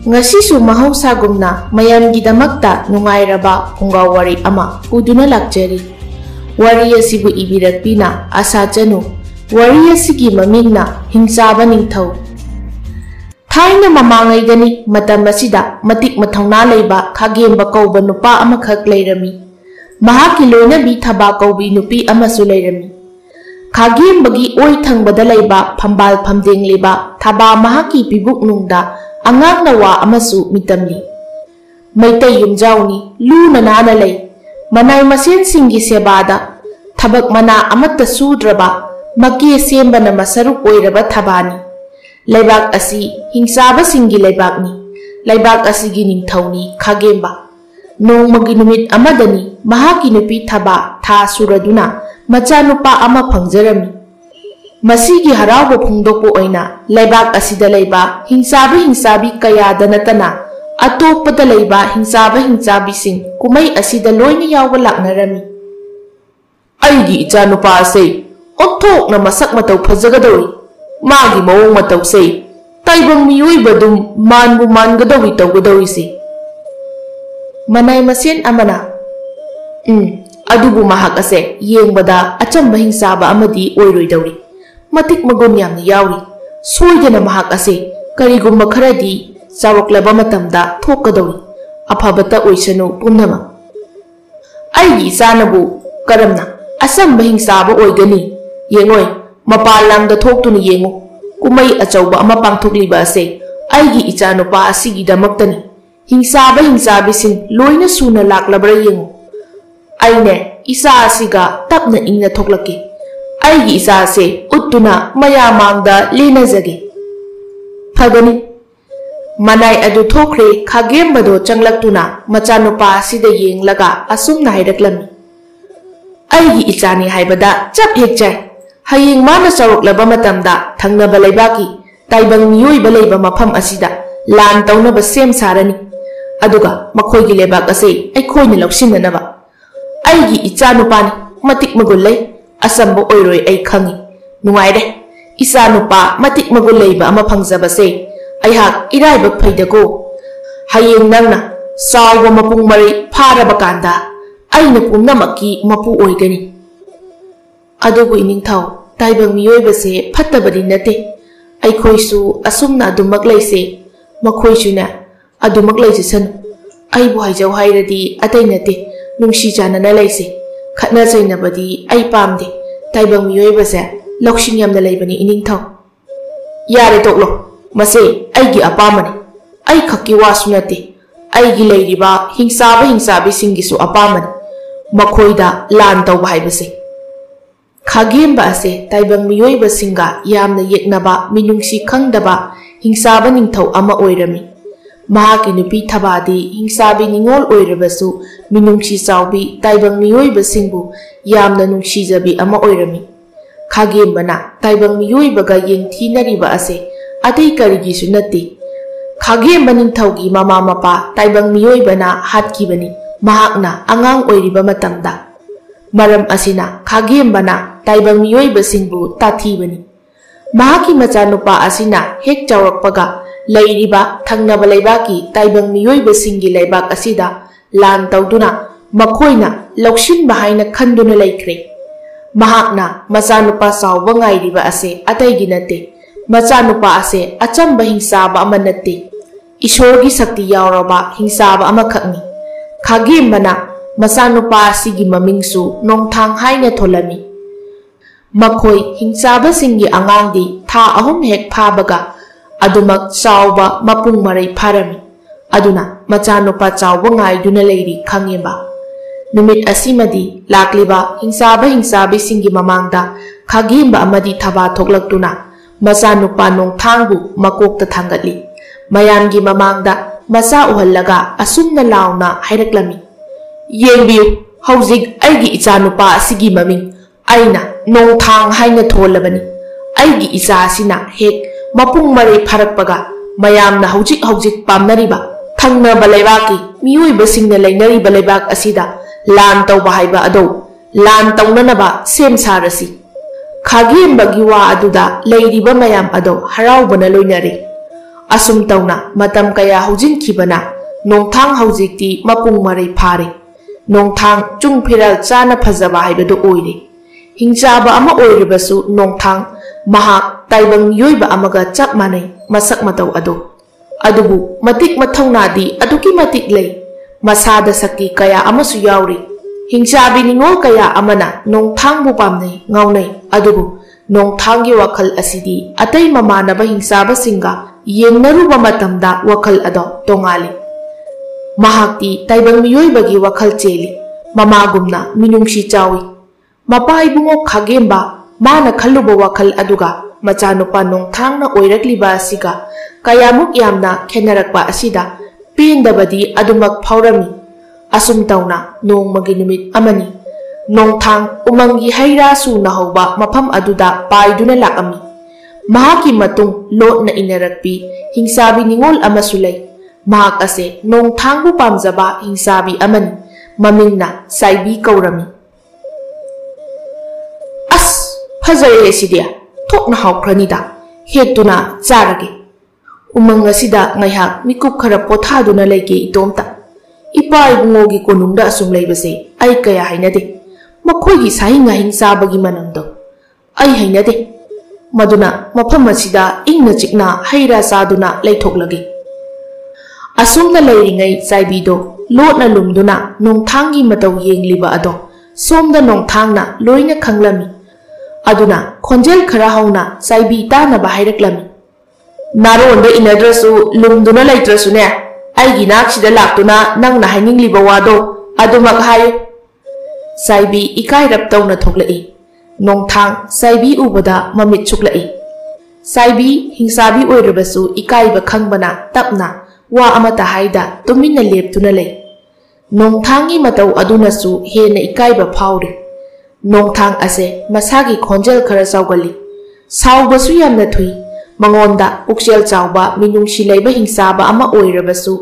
Ngasisu mahausa-gumna mayamgidamakta nungairaba pungaw wari ama uduna lakjari. Wari asibu ibirakpina asachanu. Wari asigi mamingna hingsaba ningthau. Thaina mamangaydani matam asida matik mathawna laiba khagemba kauba nupa amakhak lairami. Mahaki loinabi thaba kaubi nupi amasu lairami. Khagembagi oi thangbada laiba phambal phamdeng leba thaba mahaki pibuk nungda angang nawa amasu mitamli. Maitai yumjauni luna nana lay. Manay masen singi sebada thabak mana amatta sudraba maki semba na masaruk oiraba thabani. Laibak asi hingsaba singi laibak ni. Laibak asigi ningthawni khagemba. Nong maginumit amadani mahaki nupi thaba tha suraduna macha nupa ama phangjarami. Masigi harauba phungdokpo oina laibak asida laiba hingsabi kayada natana atopada laiba hingsabi sing kumai asida loina yawba laknarami. Aigi icha nupa ase othok na masak matau phajagadori magi mawong matau se taibang miyoi badum manbu mangadawi tawgadawi se. Manay masen amana adubu mahak ase yengbada achamba hingsaba amadi oiroidawri. Matik magun yamna yauri. Soidana mahak ase karigumba kharadi chawaklaba matamda thokadawri. Afabata oisanu pumnama. Aigi isanabu karamna asamba hingsaba oigani. Yengoi mapalamda thoktuna yengu. Kumai achauba ama pangthokliba ase aigi ichanupa asigidamaktani. Hingsabi sing loina suna laklabra yengu. Aine isa asiga tapna ingna thoklake. Aigi isa se uttuna mayamangda lenajage. Phagani. Manay adu thokre khagembado changlaktuna machanupa asida yenglaga asumna hairaklami. Aigi ichani haibada chap hekjai. Hayeng mana chawaklaba matamda thangnaba laibaki taibang miyoiba laiba mafam asida lan tawnaba sem sarani. Aduga makhoigi lebak ase aikhoina lawsinanaba. Aigi ichanupani matik magul lay asamba oiroi ai khangi. Nungaire isanupa matik magul layba ama phangjaba se aihak iraiba phaidako. Hayeng nangna sawba mapung mari pharaba kanda aina pumnamaki mapu oigani. Adubu iningthau taibang miyoiba se phattabadi nate. Aikhoisu asumna adumak layse makhoisuna adumak layjisanu. Aibu haijau hairadi atai nate nungsi janana layse. Khatna chainabadi ai pamde. Taibang miyoiba se loksing yamna laybani iningthau. Yare toklo mase aigi apamani. Ai khakki wasu nate. Aigi layriba hingsabi singisu apamani. Makhoida lan tawba haibase. Khagemba ase taibang miyoiba singa yamna yeknaba minungsi khangdaba hingsaba ningthau ama oirami. Mahaki nupi thabadi hingsabi ningol oirabasu minungsi chawbi taibang miyoiba singbu yamna nungsijabi ama oirami. Khagembana taibang miyoibaga yengthinariba ase atai karigisu nate. Khagemba ningthaugi mama mapa taibang miyoibana hatkibani mahakna angang oiriba matamda. Maram asina khagembana taibang miyoiba singbu tathibani. Mahaki machanupa asina hek chawrakpaga layriba thangnaba laibaki taibang miyoiba singi laibak asida lan tawduna makhoina lauksinba haina khanduna laikre. Mahakna machanupa sawba ngairiba ase ataigi nate. Machanupa ase achamba hingsaba ama nate. Ishorgi sakti yauraba hingsaba ama khakni. Khagembana machanupa asigi mamingsu nongthang haina tholami. Makhoi hingsaba singi angangdi tha ahum hek phabaga adumak chawba mapung marai pharami. Aduna machanupa chawba ngaiduna leiri khangemba. Numit asimadi lakliba hingsabi singi mamangda khagemba amadi thaba thoklaktuna machanupa nongthangbu makokta thangatli. Mayamgi mamangda macha uhallaga asumna launa hairaklami. Yengbiu hauzik aigi ichanupa asigi maming aina nongthang haina tholabani. Aigi icha asina hek mapung marai pharakpaga mayamna hauzik pamnariba thangnaba laibaki miyoiba singna lainariba laibak asida lan tawba haiba ado lan tawnanaba sem sarasi. Khagembagi wa aduda leiriba mayam ado haraubana loinare. Assume तौना मतम कया हौजिनखिबना नोंथांग हौजिकति मपुंग मरै फारे नोंथांग चुंग फिरल चाना फजबा हाइबदो ओइरे हिंचाबा अमा ओइरबसु नोंथांग महाक ताइबंग योइबा अमगा चप मानै मसक मतौ अदो अदुबु मतिक मथौनादी अदुकी मतिक लै मसादा शक्ति कया अमसु याउरी हिंचाबी निंगोल कया अमना नोंथांगबु पामनै ngauनै अदुबु नोंथांगी वखल असिदी अतै ममानबा हिंसाबा सिंगा येंगनरुबा मतमदा वखल अदो तोंगाली महाक्ति ताइबंग मियोइबगी वखल चेली ममागुमना मिनुंगशी चावी मपा इबुंगो खागेंबा माना खल्लुबा वखल अदुगा मचानुपा नोंथांगना ओइरक्लिबा असिगा कयामुक यामना खेनरकबा असिदा पेंदबदी अदुमक फाउरमी असुम तौना नोंमगी नुमित अमनी नोंथांग उमंगी हैरा सुना हौबा मफम अदुदा पाइदुना लाकमी महाकी मतुंग लोटना इनरकपी हिंसाबी निंगोल अमसु लै महाक असे नोंथांगबु पामजबा हिंसाबी अमनी ममिंगना साइबी कौरमी अस फजरे सिदिया थोकना हाउख्रनिदा हेतुना चारगे उमंग असिदा ngaiha mikup khara pothaduna lege itomta ipa ibungogi konungda asum leibase ai kaya hainade makhoigi sahinga hingsabagi manamdo ai hainade maduna mafam asida ingna chikna haira saduna leithoklage asumna leiringai saibido lotna lumduna nongthangi matau yengliba ado somda nongthangna loina khanglami aduna khonjel khara hauna saibi ta na bahaireklami नारोंद इनद्रसु लुमदुना लैत्रसुने आइगी नाक्सिदा लाक्तुना नंगना हाइनिंग्लिबा वादो अदुमक हायु साइबी इकाइरप तौना थोक्लई नोंथांग साइबी उबदा ममित सुक्लई साइबी हिंसाबी ओइरबसु इकाइबा खंगबना तपना वा अमता हाइदा तुमिन्ना लेपतुना लै नोंथांगी मतौ अदुनसु हेना इकाइबा फाउरे नोंथांग असे मसागी खोंजल खरा साउगली साउबसु यामना Thuy मंगोंदा पुक्सेल Chaoba मिनुंगसी लैबा हिंसाबा अमा ओइरबसु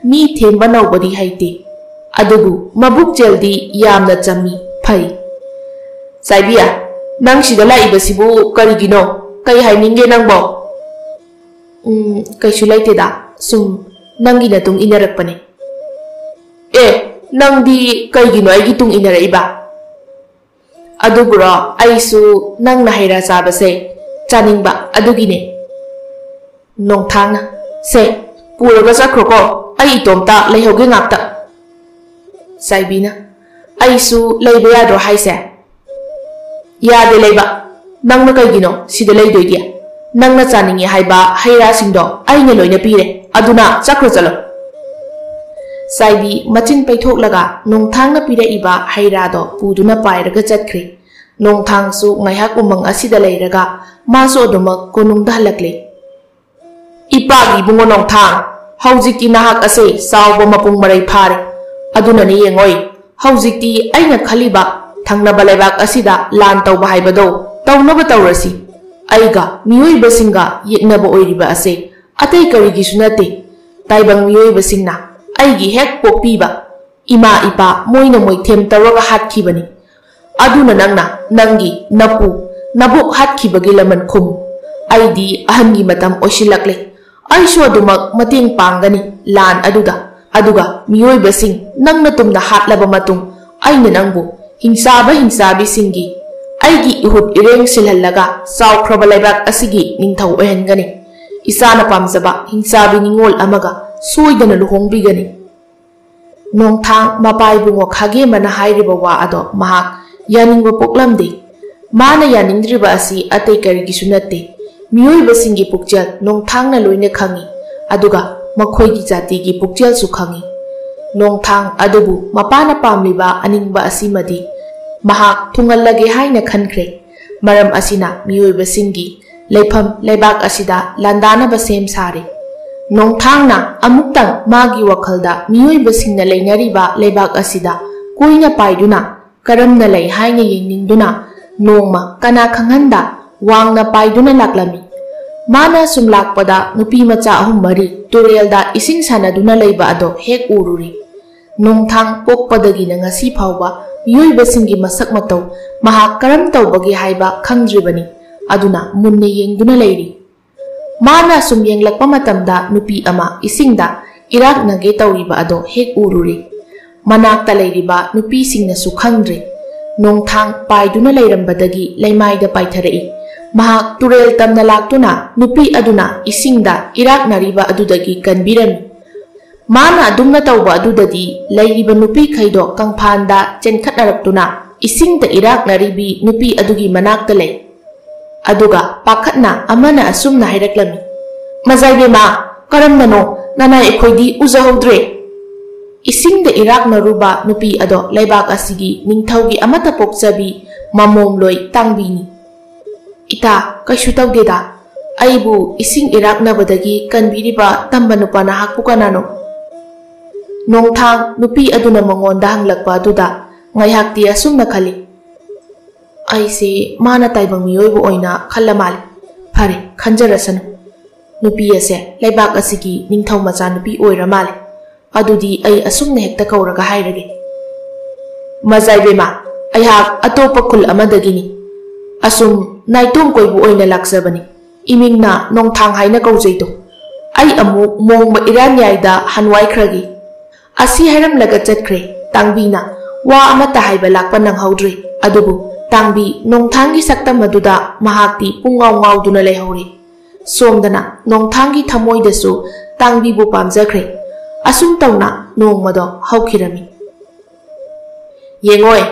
मी थेंबा नौबदी हाइते अदुबु मबुक जेलदी यामना चमी फै साइबिया नंग सिदा लाइबसिबु करिगिनो कई हाइनिंगे नंगबो कैसु लैतेदा सुम नंगी न तुंग इनरकपने ए नंगदी कईगिनो आइगी तुंग इनरइबा अदुबुरो आइसु नंगना हैरा चाबसे चानिंगबा अदुगिने नोंथांगना से पुरगा चख्रोको आई इतोमता लेहोगे ngakta साइबीना आइसु लेबा याद्रो हाइसे यादे लेबा नंगना कईगिनो सिदा लेदोइदिया नंगना चानिंगे हाइबा हैरा सिंगदो आइने लोइना पीरे अदुना चख्रो चलो साइबी मचिन पैथोकलगा नोंथांगना पीरेइबा हैरादो पुदुना पाइरगा चत्ख्रे नोंथांगसु ngaiha umang asida leiraga maso adumak konungda halakle इपागी बुंगो नोंथांग हौजिकी नाहक असे साउबो मपुंग मरै फारे अदुननी येंगोय हौजिकी आइना खलिबा थंगनबा लेबाक असिदा लान तौबा हाइबदो तौनबा तौरसी आइगा मियोइबसिंगा येनबा ओइरिबा असे अतै करिगिसु नते ताइबंग मियोइबसिंगना आइगी हेक पोपीबा इमा इपा मोइना मोइथेम तौरगा हातखिबनी अदुना नंगना नंगी नपु नबुक हातखिबगी लमन खुम आइदी अहनगी मतम ओसिलकले आइसो अदुमक मतेंग पांगनी लान अदुगा मियोइबसिंग नंगना तुमना हातलबा मतुंग आइना नंगबु हिंसाबी सिंगी आइगी इहुद इरेंग सिलहल्लगा साउख्रबा लेबाक असिगी निंथौ ओहनगनी इसाना पामजबा हिंसाबी निंगोल अमगा सोइदना लुहोंगबिगनी नोंथांग मपाइबुंगो खागेमना हाइरिबा वा अदो महाक यानिंगबा पोक्लमदे माना यानिंद्रिबा असि अतै करिगिसु नते मियोइबसिंगी पुक्चल नोंथांगना लोइना खंगी अदुगा मखोइगी जातिगी पुक्चलसु खंगी नोंथांग अदुबु मपाना पामलिबा अनिंगबा असिमदि महाक थुंगल्लगे हाइना खनख्रे मरम असिना मियोइबसिंगी लेफम लेबाक असिदा लांदानबा सेम सारे नोंथांगना अमुक्तंग मागी वखलदा मियोइबसिंगना लेनरिबा लेबाक असिदा कोइना पाइदुना करमना लै हाइना येंगनिंगदुना नोंमा कना खंगहंदा वांगना पाइदुना लाक्लमी माना सुम लाक्पदा नुपी मचा अहुम मरी तुरेलदा इसिंग सानदुना लैबा अदो हेक उरुरी नोंथांग पोकपदगिना ngasi फावबा मियोइबसिंगी मसक मतौ महाक करम तौबगी हाइबा खंगद्रिबनी अदुना मुन्ने येंगदुना Larry Mana sum yenglakpa matamda nupi ama isingda irak nage tawriba ado hek ururi. Manakta leiriba nupi singna su khangdre. Nongthang paiduna leirambadagi leimaida paitharai. Mahak turel tamna laktuna nupi aduna isingda irak nariba adudagi kanbirami. Mana adumna tawba adudadi leiriba nupi khaido kangphanda chenkhatnaraktuna isingda irak naribi nupi adugi manakta lei. Aduga pakhatna amana asumna hairaklami. Mazaibema karamnano nana ekhoidi uzahodre. Isingda irak naruba nupi ado leibak asigi ningthaugi amata pokchabi mamom loi tangbini. Ita kaishu tawdeda aibu ising irak nabadagi kanbiriba tamba nupana hakpu kanano. Nongthang nupi aduna mangonda hanglakpa aduda ngaihakti asumna khali. Aise mana taibang miyoibu oina khalla mali. Phare khanjarasanu. Nupi ase leibak asigi ningthau macha nupi oira mali. Adudi ay asumna hekta kauraga hairage. Mazaibema ayhak atopa khul amadagini. Asum naitom koibu oina laksabani. Imingna nongthang haina kaujaito. Ay amu mongba iranyaida hanwai khragi. Asi hairam laga chatkre tangbina wa amata haiba lakpa nanghaudre. Adubu tangbi nongthangi saktam aduda mahakti pungaw ngawduna leihori. Somdana nongthangi thamoidasu tangbi bu pamjakre. Asum tawna nongmado haukhirami. Yengoi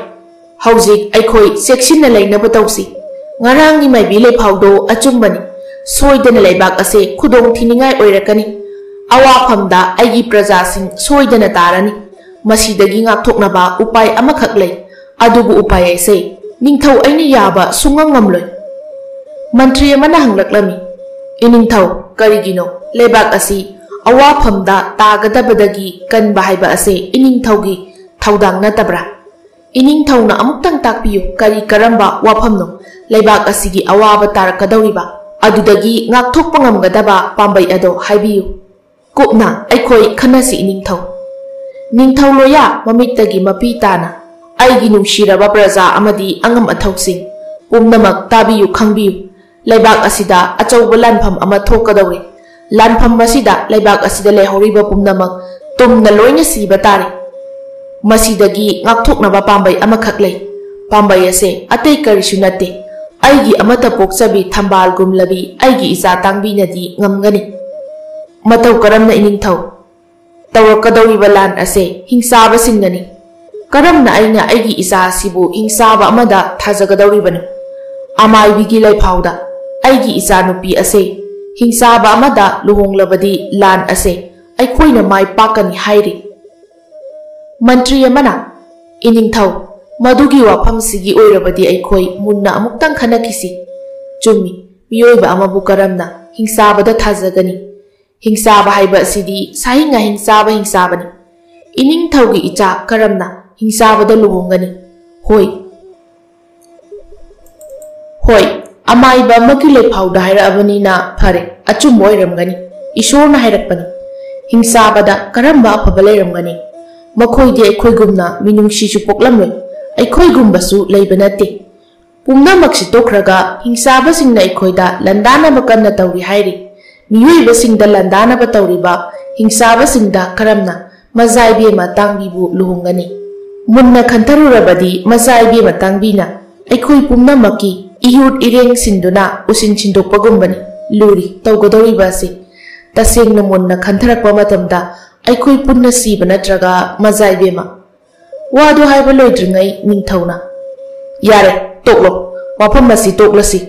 hauzik aikhoi section lainaba tawsi. Ngarangni maibi lephawdo achumbani. Soidana leibak ase khudong thiningai oirakani. Awafamda aigi praja sing soidana tarani. Masidagi ngakthoknaba upai amakhak lei. Adubu upai ase ningthau aini yaba sungangamloi. Mantri amana hanglaklami. Iningthau karigino leibak asi awafamda tagadabadagi kanba haiba ase iningthaugi thaudang natabra. Iningthauna amuktang takpiyu kari karamba wafamno leibak asigi awaba tarakadawriba adudagi ngakthokpa ngamgadaba pambai ado haibiyu. Kupna aikhoi khanasi iningthau. Ningthau loya mamittagi mapi tana aigi nungshiraba praja amadi angam athoksing pumnamak tabiyu khangbiyu. Leibak asida achauba lanpham ama thokadawri. Lanpham masida leibak asida lehoriba pumnamak tumna loina siba tare. Masidagi ngakthoknaba pambai amakhak lei. Pambai ase atei karisu nate. Aigi amata pokchabi thambal gumlabi aigi iza tangbinadi ngamgani. Matau karamna iningthau. Tawrakadawriba lan ase hingsaba singnani. Karamna aina aigi iza sibu hingsaba amada thajagadawribanu. Amaibigi leifawda aigi iza nupi ase hingsaba amada luhonglabadi lan ase aikhoina mai pakani hairi. Mantri amana iningthau madugi wafamsigi oirabadi aikhoi munna amuktang khanakisi. Chummi miyoiba amabu karamna hingsabada thajagani. Hingsaba haiba asidi sahinga hingsabani. Iningthaugi icha karamna hingsabada luhongani. Hoi amaiba magi lephawda hairabani na phare achum oiramgani. Ishorna hairakpani. Hingsabada karamba afaba leiramgani. Makhoidi aikhoigumna minungsisu poklamloi. Aikhoigumbasu leiba nate. Pumnamaksi tokraga hingsabasingna aikhoida landanaba kanna tawri hairi. Miyuibasingda landanaba tawriba hingsabasingda karamna mazaibema tangbibu luhongani. Munna khantarurabadi mazaibema tangbina aikhoi pumnamaki ihut ireng sinduna usin sindokpagumbani luri tawgadawriba ase. Tasengna munna khantharakpa matamda aikhoi punna siba natraga mazaibema. Wadu haiba loidringai ningthauna. Yare toklo wafam masi toklasi.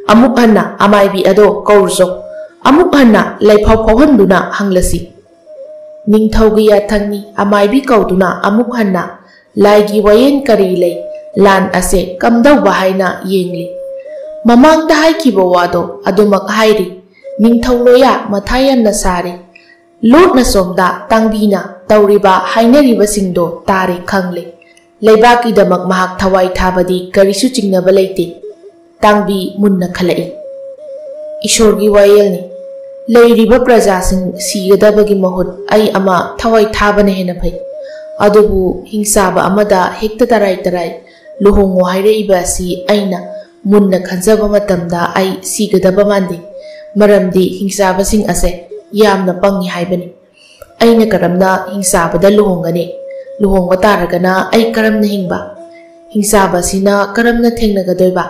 Amuk hanna amaibi ado kaurzo. Amuk hanna leiphaw phawhanduna hanglasi. Ningthaugi yathangni amaibi kauduna amuk hanna laigi wayen kari lei lan ase kamdauba haina yengli. Mamangda haikiba wado adumak hairi. Ningthauloya mathayanna sari. Lotna somda tangbina tawriba hainariba singdo tare khangle. Leibaki damak mahak thawai thabadi karisu chingnaba leite. Tangbi munna khalai. Ishorgi wayelni. Leiriba praja sing sigadabagi mahut ay ama thawai thabana hena phai. Adubu hingsaba amada hekta tarai luhongo hairaiba si aina munna khanjaba matamda ay sigadaba mande. मरमदी हिंसाबसिंग असे यामना पंगी हाइबनी अइना करमना हिंसाबदा लुहोंगने लुहोंग तारगना अइ करमना हिंगबा हिंसाबसिना करमना थेंगनगदोइबा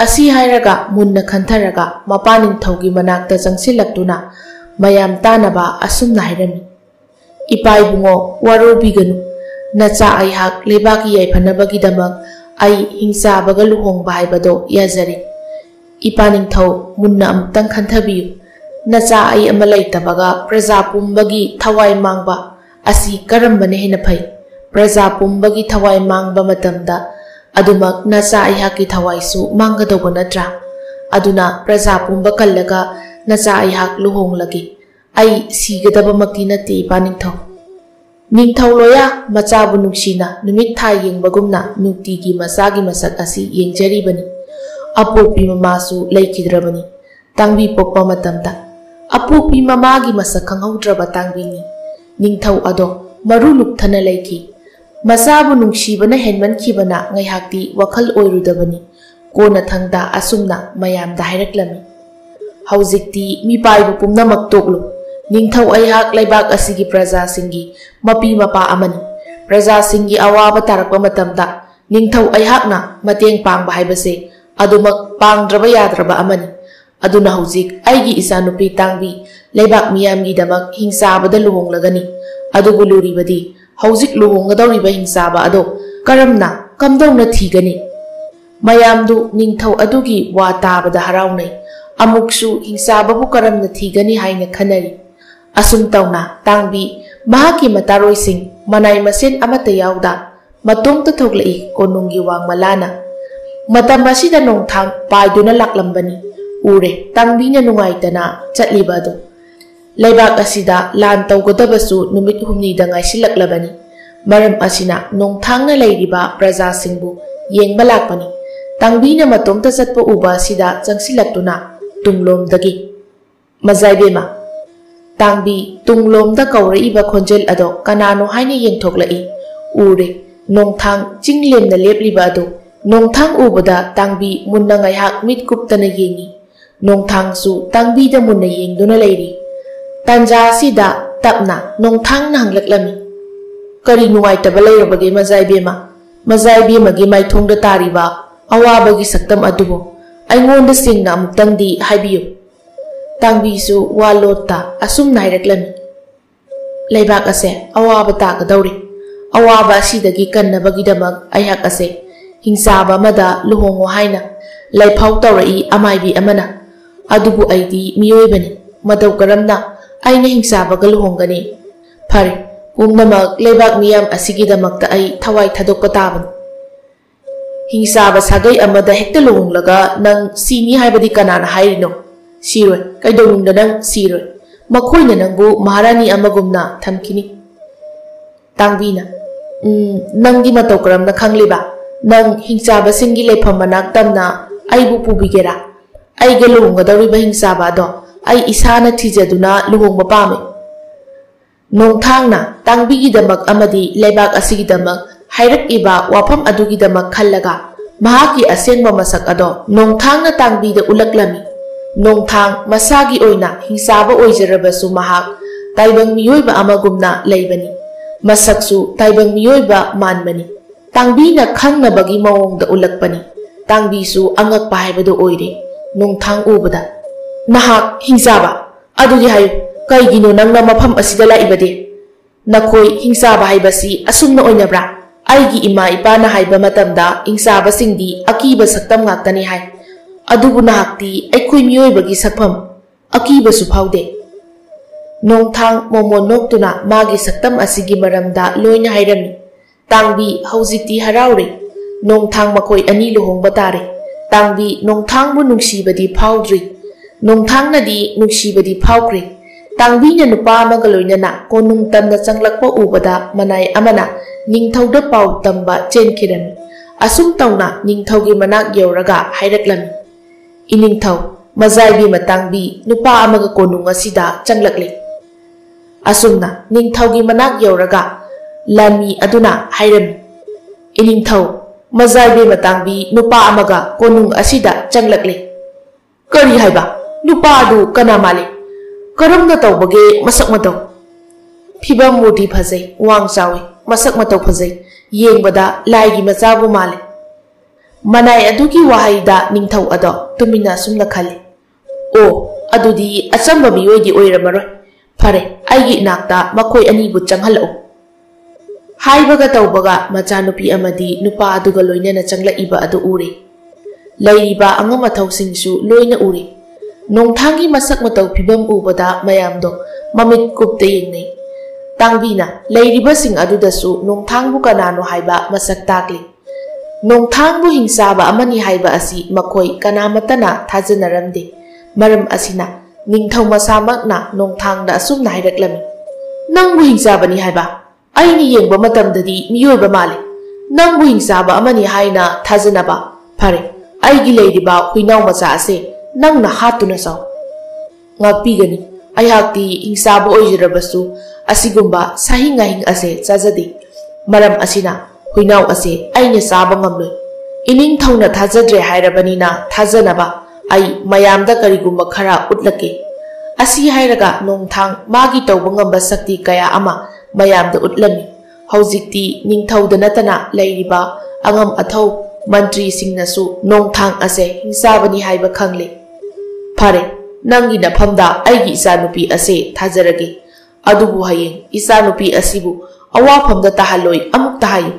असी हाइरगा मुन्ना खंथरगा मपानिंग थौगी मनाक्ता चंगसिलक्तुना मयाम तानबा असुमना हाइरमी इपाइबुंगो वारोबिगनु नचा अइहाक लेबाकी याइफनबगिदमक अइ हिंसाबगा लुहोंगबा हाइबदो याजरे इपानिंग थौ मुन्ना अमतंग खंथबियु नचा अइ अमा लैतबगा प्रजा पुंबगी थवाई मांगबा असी करमबने हेन फै प्रजा पुंबगी थवाई मांगबा मतमदा अदुमक नचा अइहाकी थवाईसु मांगदोबो नत्रा अदुना प्रजा पुंबा कल्लगा नचा अइहाक लुहोंगलगी अइ सिगदबमक्ति नते इपानिंग थौ निंगथौ लोया मचाबु नुक्सिना नुमित था येंगबगुमना नुक्तिगी मसागी मसक असी येंगजरीबनी अपोपी ममासु लैखिद्रबनी तांबी पोक्पा मतमदा अपोपी ममागी मसक खंगौद्रबा तांबीनी निंगथौ अदो मरु लुक्थना लैखि मसाबु नुंगसिबना हेनमनखिबना ngaihakti wakhal oirudabani kona thangda asumna mayamda hairaklami haujikti mi paibu pumnamak toklu ningthau aihak laibak asigi praja singi mapi mapa amani praja singi awaba tarakpa matamda ningthau aihakna mateng pangba haibase adumak pangdraba yadraba amani aduna haujik aigi isanupi tangbi laibak miyamgi damak hingsabada luhonglagani adubu luribadi हौजिक लुहोंगदौरिबा हिंसाबा अदो करमना कमदौना थीगनी मयामदु निंगथौ अदुगी वा ताबदा हराउनै अमुकसु हिंसाबाबु करमना थीगनी हाइना खनरी assume तौना तांबी महाकी मतारोइसिंग मनाई मसेन अमता याउदा मतोंगता थोगलई कोनुंगी वांगमलाना मतम असिदा नोंथांग पाइदुना लाक्लंबनी उरे तांबीना नुंगाइतना चटलिबा अदो लेबाक असिदा लान तौगदबसु नुमित हुमनीदा ngaisilaklabani maram asina nongthangna leiriba praja singbu yengba lakpani tangbina matomta chatpa uba asida changsilaktuna tunglomdagi majaibema tangbi tunglomda kauraiba khonjel ado kanano haina yengthoklai ure nongthang chinglemna lepliba ado nongthang ubada tangbi munna ngaihak mit kuptana yengi nongthang su tangbi da munna yengduna leiri तंजा सिदा तपना नोंथांग नांगलक्लमी करी नुवाइतबा लेरबगे मजाइबेमा मजाइबेमगी माइथोंग तारिबा अवाबगी सक्तम अदुबो अइंगोंद सिंगना अमुक्तंगदी हाइबियु तांगबीसु वालोता assume नाइरक्लमी लेबाक असे अवाबा तागदौरि अवाबा असिदगी कन्नबगीदमक अइहाक असे हिंसाबा मदा लुहोंगो हाइना लैफाउ तौरई अमाइबी अमना अदुबु अइदी मियोइबनी मदौ करमना अइना हिंसाबगा लुहोंगनी फरे पुंगनमक लेबाक मियाम असिगिदमक्ता अइ थवाई थादोकपा ताबनी हिंसाबा सागै अमदा हेक्ता लुहोंगलगा नंग सीनी हाइबदी कनाना हाइरिनो सिरोय कैदौनुंगदा नंग सिरोय मखोइना नंगबु महारानी अमगुमना थमखिनी तांगबीना नंगी मतौ करमना खंगलिबा नंग हिंसाबा सिंगी लेफम मनाक तमना अइबु पुबिगेरा अइगा लुहोंगदौरिबा हिंसाबा दो आई इसाना थीजदुना लुहोंगबा पामे नोंथांगना तांगबीगिदमक अमदी लेबाक असिगिदमक हाइरक्इबा वाफम अदुगिदमक खल्लगा महाकी असेंगबा मसक अदो नोंथांगना तांगबीदा उलक्लमी नोंथांग मसागी ओइना हिंसाबा ओइजरबसु महाक ताइबंग मियोइबा अमगुमना लैबनी मसकसु ताइबंग मियोइबा मानबनी तांगबीना खंगनबगी मवोंगदा उलक्पनी तांगबीसु अंगकपा हाइबदो ओइरे नोंथांग उबदा नहाक हिंसाबा अदुगी हायु कईगिनो नंगना मफम असिदा लाइबदे नखोई हिंसाबा हाइबसी असुमना ओइनब्रा आइगी इमा इपाना हाइबा मतमदा हिंसाबा सिंगदी अकीबा सक्तम ngaktani hai adubu nahakti aikhui miyoibagi sakpham akibasu phaude nongthang momon noktuna magi saktam asigi maramda loina hairami tangbi haujikti haraure nongthang makoi ani luhongba tare tangbi nongthangbu nungsibadi phaudri nongthangnadi nungsibadi phaukrei तांबीना नुपा अमगा लोइनना कोनुंग तमना चंगलकपा उबदा मनाई अमना निंगथौदा पाउ तंबा चेनखिरन assume तौना निंगथौगी मनाक यौरगा हाइरक्लमी इनिंगथौ मजाइबी मतांगबी नुपा अमगा कोनुंग असिदा चंगलकले असुमना निंगथौगी मनाक यौरगा लामी अदुना हाइरमी इनिंगथौ मजाइबी मतांगबी नुपा अमगा कोनुंग असिदा चंगलकले करी हाइबा नुपादु कना माले करमना तौबगे मसक मतौ फिबम मूर्ति फजै वांग चावे मसक मतौ फजै येंबदा लाइगी मचाबु माले मनाई अदुगी वाहाइदा निंथौ अदो तुमिना सुमना खले ओ अदुदी अचंबा मियोइदी ओइरमरो फरे आइगी नाकता मखोय अनिबु चंगहलौ हाइबगा तौबगा मचानुपी अमदी नुपा अदुगा लोइनना चंगलाइबा अदु उरे लैरिबा अंगम मथौसिंगसु लोइना उरे नोंथांगी मसक मतौ फिबम उबदा मयामदो ममित कुप्ते येंगनै तांबीना लैरिबसिंग अदुदसु नोंथांबु कनानो हाइबा मसक ताकले नोंथांबु हिंसाबा अमनी हाइबा असि मखोय कनामतना थाजनरमदे मरम असिना निंथौ मसामकना नोंथांदा असुमना हाइरक्लमी नंबु हिंसाबनी हाइबा आइनी येंबा मतमददी मियोइबा माले नंबु हिंसाबा अमनी हाइना थाजनबा फरे आइगी लैरिबा हुइनाउ मचा असे नंगना हातुना साउ ngakpigani ayhakti hingsaba oijirabasु asigumba sahinga hing ase chajade maram asina huinau ase aina saba ngamloi ining thongna thajadre hairabanina thajanaba ai mayamda karigumba khara utlake asi hairaga nongthang magi tawba ngamba sakti kaya ama mayamda utlami haujikti ningthauda natana leiriba angam athau mantri singnasu nongthang ase hingsabani haiba khangle फरे नंगी नफमदा आइगी इचानुपी असे थाजरगे अदुबु हयें इचानुपी असिबु अवाफमदा ताहलोय अमुक ताहायु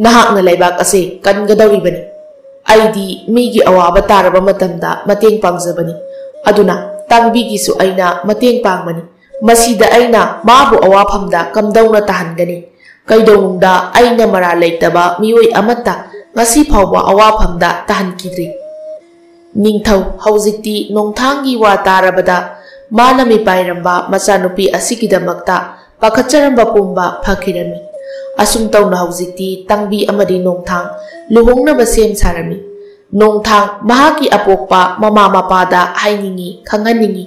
नहाकना लैबाक असे कनगदौरिबनी आइदी मीगी अवाबा तारबा मतमदा मतेंग पांगजबनी अदुना तांगबीगिसु आइना मतेंग पांगमनी मसीदा आइना माबु अवाफमदा कमदौना ताहनगनी कैदौनुंदा आइना मरा लैतबा मियोय अमत्ता ngasi phawba awafamda tahankidri निंथौ हौजिक्ति नोंथांगी वा तारबदा माना मिपाइरंबा मचानुपी असिगिदमक्ता पाखचरंबा पुंबा फखिरमी असुम तौना हौजिक्ति तंगबी अमदी नोंथांग लुहोंगनबा सेम सारमी नोंथांग महाकी अपोकपा ममा मपादा हाइनिंगी खंगनिंगी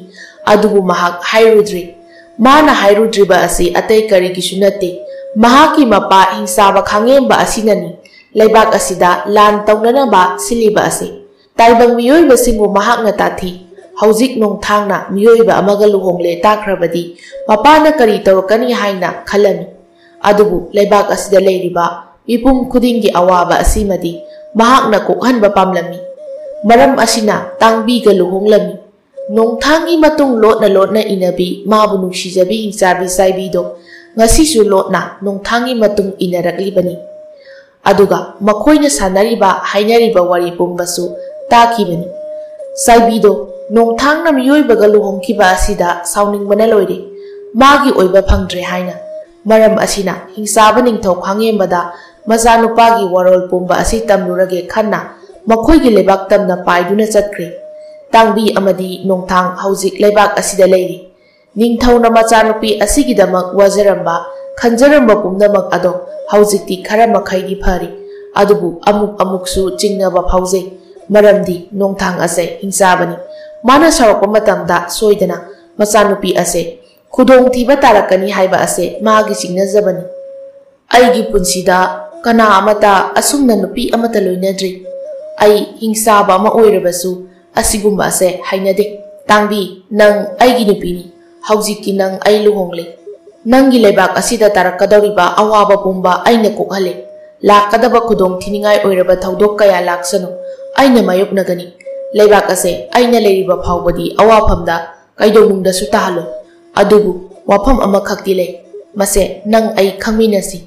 अदुबु महाक हाइरुद्री माना हाइरुद्रीबा असि अतै करिगिसु नते महाकी मपा हिंसाबा खांगेंबा असिननी लैबाक असिदा लान तौननबा सिलिबा असि ताइबंग मियोइबा सिंगु महाकना ताथी हौजिक नोंथांगना मियोइबा अमगा लुहोंगले ताख्रबदी मपाना करी तौरकनी हाइना खलमी अदुबु लैबाक असिदा लैरिबा मिपुम खुदिंगी अवाबा असिमदी महाकना कोहनबा पामलमी मरम असिना तांगबीगा लुहोंगलमी नोंथांगी मतुंग लोटना इनबी माबु नुंसिजबी हिंसाबी साइबीदो ngasisu lotna nongthangi matung inaraklibani aduga makhoina sanariba hainariba wari pumbasu takibani saibido nongthangna miyoibaga luhongkiba asida sauningmana loire magi oiba phangdre haina maram asina hingsaba ningthau khangembada majanupagi warol pumba asi tamlurage khanna makhoigi lebak tamna paiduna chatkre tangbi amadi nongthang haujik lebak asida leiri निंथौना मचानुपी असिगिदमक वजरंबा खंजरंबा पुमनमक अदो हौजिक्ति खरा मखैदि फरी अदुबु अमुक अमुकसु चिंगनबा फौजे मरमदि नोंथांग असे हिंसाबनी माना सौरप मतमदा सोइदना मचानुपी असे खुदोंथीबा तारकनी हाइबा असे मागी चिंगनजबनी आइगी पुंसिदा कना अमता असुमना नुपी अमता लोइनद्रि आई हिंसाबा अमा ओइरबसु असिगुम्बा असे हाइनदे तांबी नंग आइगी नुपीनी हौजिक्की नंग आई लुहोंगले नंगी लेबाक असिदा तारकदौरिबा अवाबा पुंबा आइना कोहले लाकदबा खुदोंग थिनिंगाय ओइरबा थौदोक कया लाक्सनु आइना मायोकनगनी लेबाक असे आइना लेरिबा फावबदी अवाफमदा कैदोनुंगदसु ताहलो अदुबु वाफम अमा खक्ति ले मसे नंग आई खंगमिनसी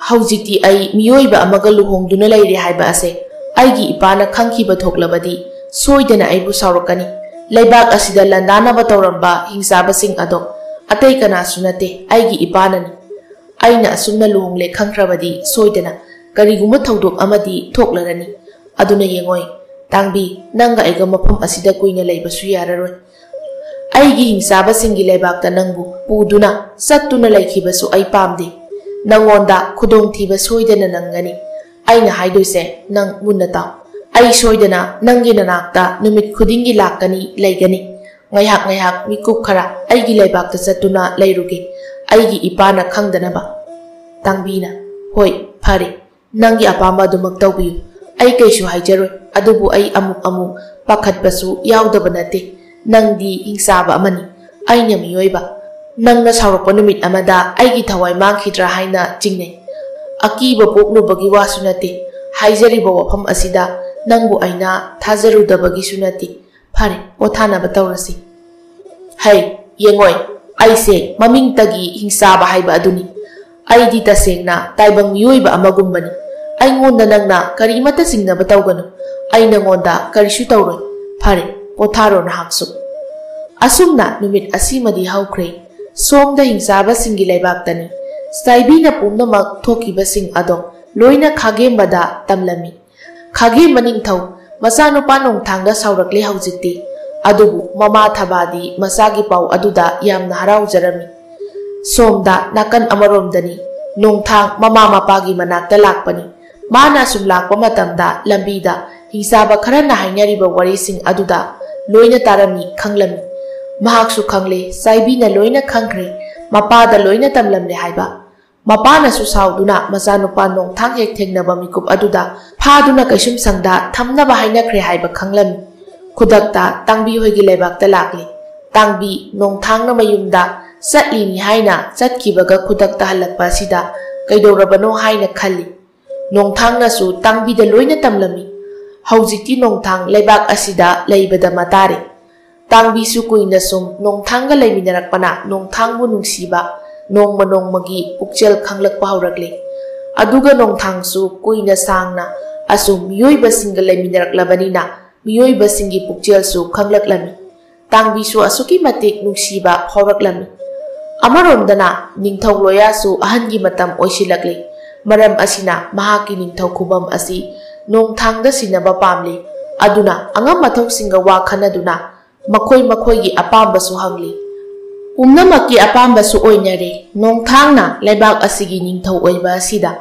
हौजिक्ती आई मियोइबा अमगा लुहोंगदुना लेरि हाइबा असे आइगी इपाना खंखिबा थोक्लबदी सोइदना आइबु सावरकनी लेबाक असिदा लंदानबा तौरंबा हिंसाबसिंग अदो अतै कनासु नते आइगी इपाननी आइना असुमना लुहोंगले खंख्रबदी सोइदना करिगुमा थौदोक अमदी थोक्लरनी अदुना येंगोय तांबी नंगा आइगा मफम असिदा कुइना लैबसु याररोय आइगी हिंसाबसिंगी लेबाकता नंगबु पुदुना सत्तुना लैखिबसु आई पामदे नंगोंदा खुदोंथीबा सोइदना नंगनी आइना हाइदोइसे नंग मुन्ना ताव आई सोइदना नंगी ननाक्ता नुमित खुदिंगी लाकनी लैगनी ngayhak ngayhak mikup khara aigi leibakta chatuna leiruge aigi ipana khangdanaba tangbina hoi phare nangi apamba dumak tawbiyu ai kaisu haijaroi adubu ai amuk amuk pakhat basu yaudaba nate Nangdi hingsaba amani, aina miyoiba. Nangna saurokpa numit amada aigi thawai mangkhidra haina jingnei. Akiba poknubagi wasu nate, haijariba wafam asida nangbu aina thajarudabagi sunati. Phare, pothanaba tawrasi. Hai, yengoi, aise mamingtagi hingsaba haiba aduni. Aidi tasengna taibang miyoiba amagumbani. Aingonda nangna karimata singnaba tawganu. Aina ngonda karisu tawroi. Phare, potharo nahaksu. Asumna numit asimadi haukre. Somda hingsaba singi laibaktani. Saibina pumnamak thokibasing ado loina khagembada tamlami. Khagem ningthau masanupa nongthangda saurakle haujikti. Adubu mama thabadi masagi pau aduda yamna haraujarami. Somda nakan amaromdani nongthang mama mapagi manakta lakpani. Mana sum lakpa matamda lambida hingsaba kharana hainariba warising aduda loina tarami khanglami. Mahaksu khangle saibina loina khangkhre mapada loina tamlamle haiba. Mapana su sauduna masanupa nongthang hek thengnaba mikup aduda phaduna kaisum sangda thamnaba hainakre haiba khanglami. Khudakta tangbi hoigi leibakta lakli. Tangbi nongthangna mayumda satlini haina chatkibaga khudakta halakpa sida kaidorabano haina khalli. Nongthangna su tangbida loina tamlami. Haujikti nongthang leibak asida leibada matare. Tangbi su kuina sum nongthangga leiminarakpana nongthangbu nungsiba nongma nongmagi pukchel khanglakpa haurakle. Aduga nongthang su kuina sangna asum miyoiba singa leiminaraklabanina miyoiba singi pukchel su khanglaklami. Tangbi su asuki matik nungsiba hauраklami. Amaromdana ningthau loya su ahangi matam oisilakle. Maram asina mahaki ningthau khubam asi nongthangda sinaba pamle. Aduna angam mathau singa wa khanaduna makhoi gi apamba su hangli. Pumnamaki apamba su oinare nongthangna leibak asigi ningthau oiba asida.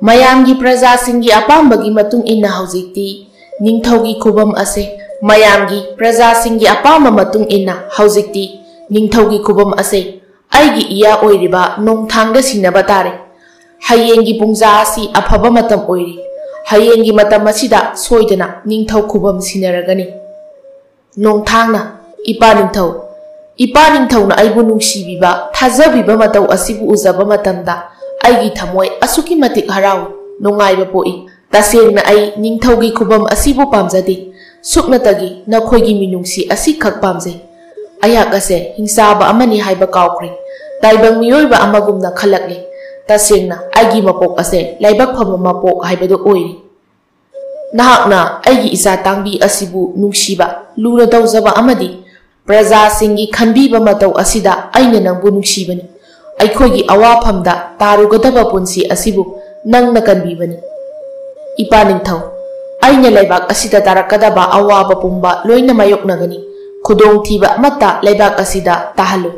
Mayamgi praja singi apamba gi matung inna haujikti ningthaugi khubam ase. Mayamgi praja singi apamba matung inna haujikti ningthaugi khubam ase. Aigi iya oiriba nongthangda sinaba tare. Hayengi pungja asi afaba matam oiri. Hayengi matam asida soidana ningthau khubam sinaragani. Nongthangna ipa ningthau na aibu nungsibiba thajabiba matau asibu uzaba matamda aigi thamoi asuki matik harau nongaiba poi. Tasengna ai ningthaugi khubam asibu pamjadi suknatagi nakhoigi minungsi asi khak pamjai. Ayak ase hingsaba amani haiba kaukre. Taibang miyoiba amagumna khalakle. Tasengna aigi mapok ase laibak phama mapok haibado oiri. Nahakna aigi isa tangbi asibu nungsiba luna tawjaba amadi praja singi khanbiba matau asida aina nangbu nungsibani. Aikhoigi awafamda tarugadaba punsi asibu nangna kanbibani. Ipa ningthau aina laibak asida tarakadaba awaba pumba loina mayoknagani. Khudong thiba amata laibak asida tahalu.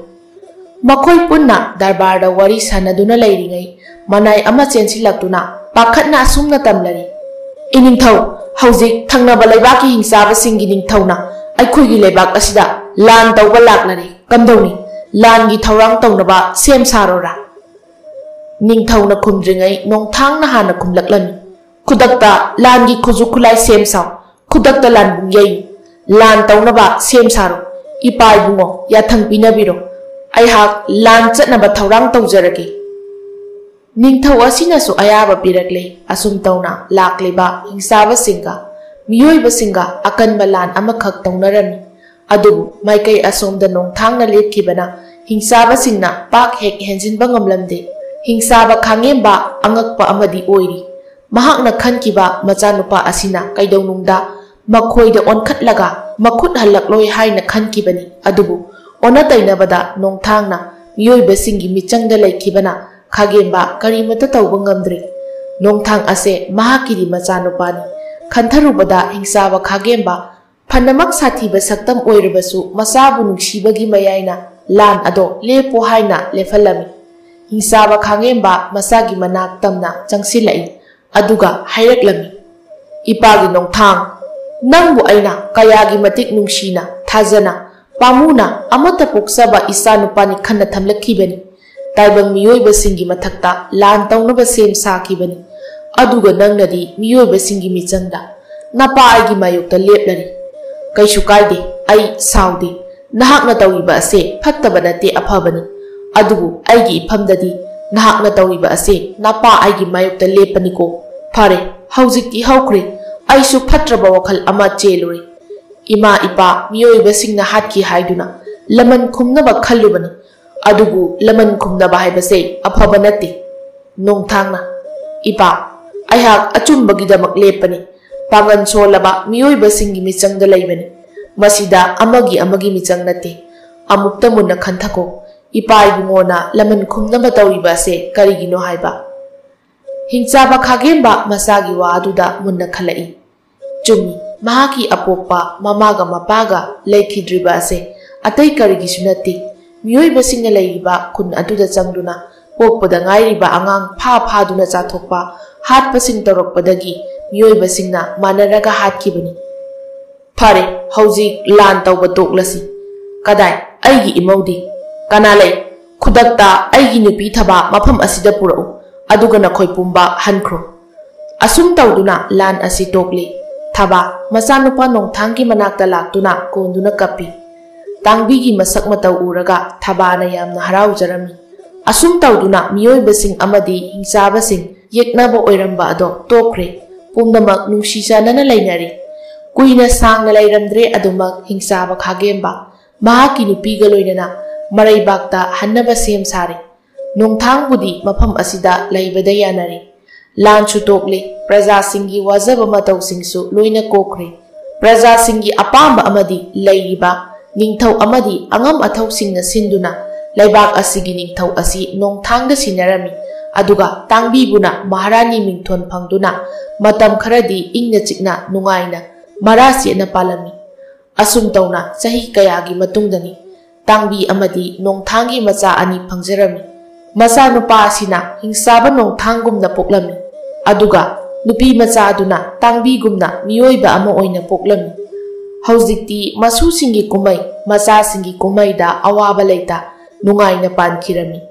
Makhoi punna darbarda wari sanaduna leiringai manai ama chensilaktuna pakhatna asumna tamlari. Iningthau haujik thangnaba laibaki hingsaba singi ningthauna aikhoigi laibak asida lan tawba laklari kamdoni langi thawrang tawnaba sem sarora. Ningthauna khumdringai nongthangna hana khumlaklami. Khudakta langi khuju khulai sem saw khudakta lan bungyai lan tawnaba sem saro. Ipai bungo yathang pinabiro aihak lan chatnaba thawrang tawjarage. Ningthau asina su ayaba pirakle asum tawna lakleba hingsaba singa miyoiba singa akanba lan amakhak tawnarami. Adubu maikai asomda nongthangna lepkhibana hingsaba singna pak hek henjinba ngamlamde. Hingsaba khangemba angakpa amadi oiri. Mahakna khankiba machanupa asina kaidaunungda makhoida onkhatlaga makhut halakloi haina khankibani. Adubu ona tainabada nongthangna miyoiba singi michangda laikhibana khagemba karimata tawba ngamdre. Nongthang ase mahakiri machanupani. Khantharubada hingsaba khagemba phanamak sathiba saktam oirabasu masabu nungsibagi mayaina lan ado lepo haina lefalami. Hingsaba khangemba masagi manak tamna changsilai aduga haireklami. Ipagi nongthang nangbu aina kayagi matik nungsina thajana pamuna amata poksaba isa nupani khanna thamlakhibani. Taibang miyoiba singi mathakta lan tawnaba sem sakibani. Aduga nangnadi miyoiba singi michangda napa aigi mayokta leplari. Kaisu kaide ai saudi nahakna tawriba ase phattaba nate aphabani adubu aigi ifamdadi nahakna tawriba ase napa aigi mayukta lepani ko phare haujikti haukre aisu phatraba wakhal ama chelure ima ipa miyoiba singna hatki haiduna laman khumnaba khallubani adubu laman khumnaba haibase aphaba nate nongthangna ipa aihak achumbagidamak lepani pangan solaba miyoiba singi michangda leibani masida amagi michang nate amukta munna khanthako ipa ibungona laman khumnaba tawriba ase karigino haiba hingchaba khagemba masagi wa aduda munna khalai chumi mahaki apokpa mamaga mapaga lekhidriba ase atai karigi sunati miyoiba singna leiba khun aduda changduna pokpada ngairiba angang phaduna chathokpa hatpa sing torokpadagi miyoiba singna manaraga hatkibani phare hauji lan tawba toklasi kadai aigi imodi kana lei khudakta aigi nupi thaba mafam asida purau aduga na khoi pumba hankhro asum tawduna lan asi tokle thaba masanupa nongthangki manakta laktuna konduna kapi tangbigi masak matau uraga thaba na yamna harau jarami asum tawduna miyoiba sing amadi hingsaba sing yeknaba oiramba ado tokre pumnamak nungsi sanana lainari kuina sangna lairamdre adumak hingsaba khagemba mahaki nupiga loinana maraibakta hannaba sem sare nongthangbudi mafam asida laibada yanari lan chutokle praja singi wajaba matau singsu loina kokre praja singi apamba amadi lairiba ningthau amadi angam athau singna sinduna laibak asigi ningthau asi nongthangda sinarami aduga tangbibuna maharani mingthon phangduna matam kharadi ingna chikna nungaina marasi na palami asum tawna sahi kayagi matungdani tangbi amadi nongthangi macha ani phangjarami macha nupa asina hingsaba nongthanggumna poklami aduga nupi macha aduna tangbigumna miyoiba ama oina poklami haujikti masu singi kumai macha singi kumai da awaba leita nungaina pankhirami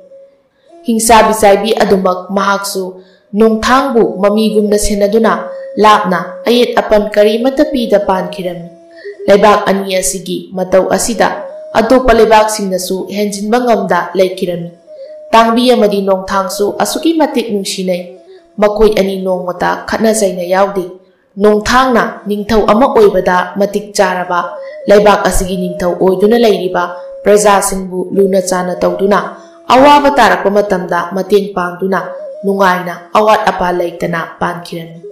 hingsa bisaibi adumak mahaksu nongthangbu mamigumna senaduna lapna ayet apan karimata pida pankhirami leibak ani asigi matau asida atopa leibak singnasu henjinba ngamda leikirami tangbi amadi nongthangsu asuki matik nungsinai makoi ani nongmata khatna jaina yaude nongthangna ningthau ama oibada matik charaba leibak asigi ningthau oiduna leiriba praja singbu luna chana tawduna awaba tarakpa matamda mateng pangduna nungaina awat apa leitana pankhirami